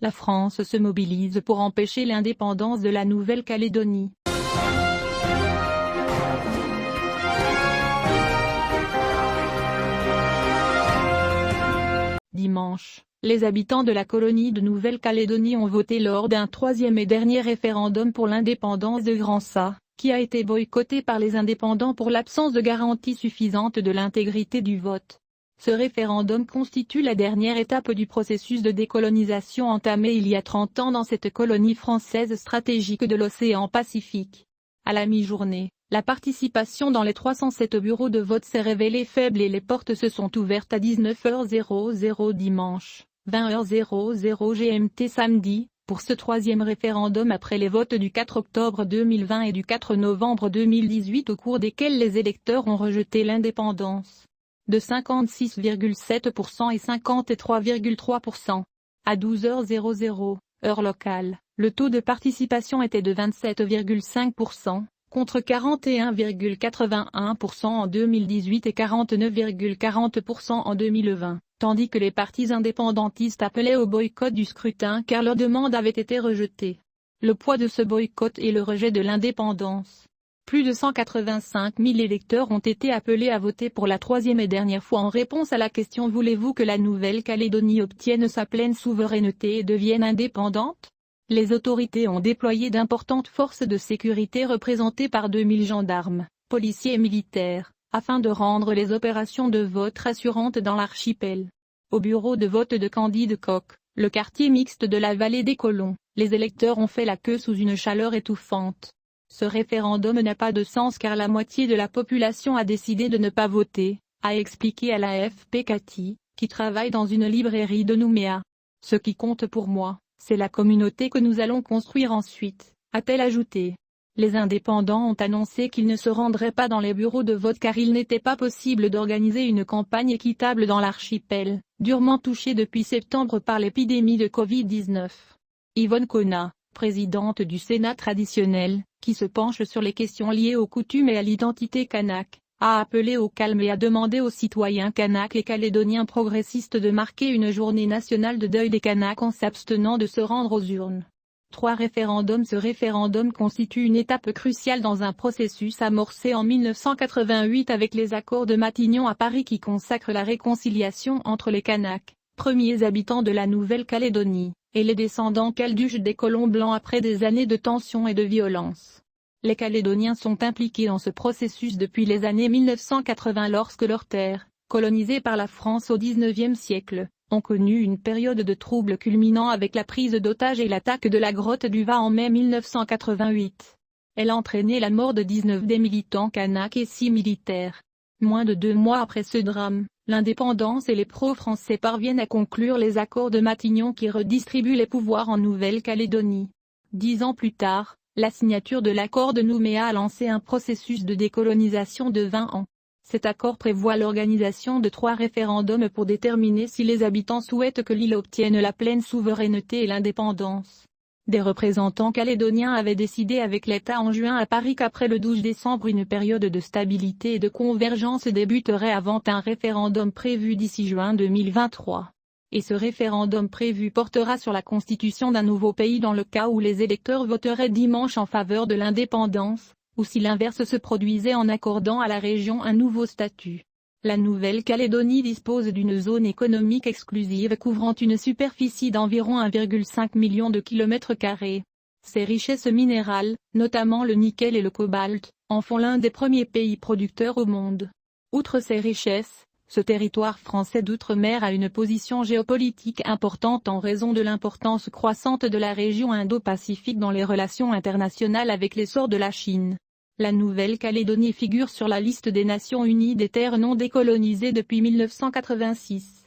La France se mobilise pour empêcher l'indépendance de la Nouvelle-Calédonie. Dimanche, les habitants de la colonie de Nouvelle-Calédonie ont voté lors d'un troisième et dernier référendum pour l'indépendance de Grand-Ça, qui a été boycotté par les indépendants pour l'absence de garantie suffisante de l'intégrité du vote. Ce référendum constitue la dernière étape du processus de décolonisation entamé il y a 30 ans dans cette colonie française stratégique de l'océan Pacifique. À la mi-journée, la participation dans les 307 bureaux de vote s'est révélée faible et les portes se sont ouvertes à 19h00 dimanche, 20h00 GMT samedi, pour ce troisième référendum après les votes du 4 octobre 2020 et du 4 novembre 2018 au cours desquels les électeurs ont rejeté l'indépendance de 56,7% et 53,3%. À 12h00, heure locale, le taux de participation était de 27,5%, contre 41,81% en 2018 et 49,40% en 2020, tandis que les partis indépendantistes appelaient au boycott du scrutin car leur demande avait été rejetée. Le poids de ce boycott et le rejet de l'indépendance. Plus de 185 000 électeurs ont été appelés à voter pour la troisième et dernière fois en réponse à la question « Voulez-vous que la Nouvelle-Calédonie obtienne sa pleine souveraineté et devienne indépendante ?» Les autorités ont déployé d'importantes forces de sécurité représentées par 2000 gendarmes, policiers et militaires, afin de rendre les opérations de vote rassurantes dans l'archipel. Au bureau de vote de Candide-Kock, le quartier mixte de la vallée des Colons, les électeurs ont fait la queue sous une chaleur étouffante. Ce référendum n'a pas de sens car la moitié de la population a décidé de ne pas voter, a expliqué à l'AFP Cathy, qui travaille dans une librairie de Nouméa. Ce qui compte pour moi, c'est la communauté que nous allons construire ensuite, a-t-elle ajouté. Les indépendants ont annoncé qu'ils ne se rendraient pas dans les bureaux de vote car il n'était pas possible d'organiser une campagne équitable dans l'archipel, durement touché depuis septembre par l'épidémie de Covid-19. Yvonne Kona, présidente du Sénat traditionnel, qui se penche sur les questions liées aux coutumes et à l'identité kanak, a appelé au calme et a demandé aux citoyens kanaks et calédoniens progressistes de marquer une journée nationale de deuil des Kanaks en s'abstenant de se rendre aux urnes. 3 référendums. Ce référendum constitue une étape cruciale dans un processus amorcé en 1988 avec les accords de Matignon à Paris qui consacrent la réconciliation entre les Kanaks, premiers habitants de la Nouvelle-Calédonie, et les descendants calduches des colons blancs après des années de tensions et de violence. Les Calédoniens sont impliqués dans ce processus depuis les années 1980 lorsque leurs terres, colonisées par la France au XIXe siècle, ont connu une période de troubles culminant avec la prise d'otages et l'attaque de la grotte du Va en mai 1988. Elle a entraîné la mort de 19 des militants kanaks et 6 militaires. Moins de 2 mois après ce drame, l'indépendance et les pro-français parviennent à conclure les accords de Matignon qui redistribuent les pouvoirs en Nouvelle-Calédonie. 10 ans plus tard, la signature de l'accord de Nouméa a lancé un processus de décolonisation de 20 ans. Cet accord prévoit l'organisation de 3 référendums pour déterminer si les habitants souhaitent que l'île obtienne la pleine souveraineté et l'indépendance. Des représentants calédoniens avaient décidé avec l'État en juin à Paris qu'après le 12 décembre une période de stabilité et de convergence débuterait avant un référendum prévu d'ici juin 2023. Et ce référendum prévu portera sur la constitution d'un nouveau pays dans le cas où les électeurs voteraient dimanche en faveur de l'indépendance, ou si l'inverse se produisait en accordant à la région un nouveau statut. La Nouvelle-Calédonie dispose d'une zone économique exclusive couvrant une superficie d'environ 1,5 million de km². Ses richesses minérales, notamment le nickel et le cobalt, en font l'un des premiers pays producteurs au monde. Outre ces richesses, ce territoire français d'outre-mer a une position géopolitique importante en raison de l'importance croissante de la région Indo-Pacifique dans les relations internationales avec l'essor de la Chine. La Nouvelle-Calédonie figure sur la liste des Nations Unies des terres non décolonisées depuis 1986.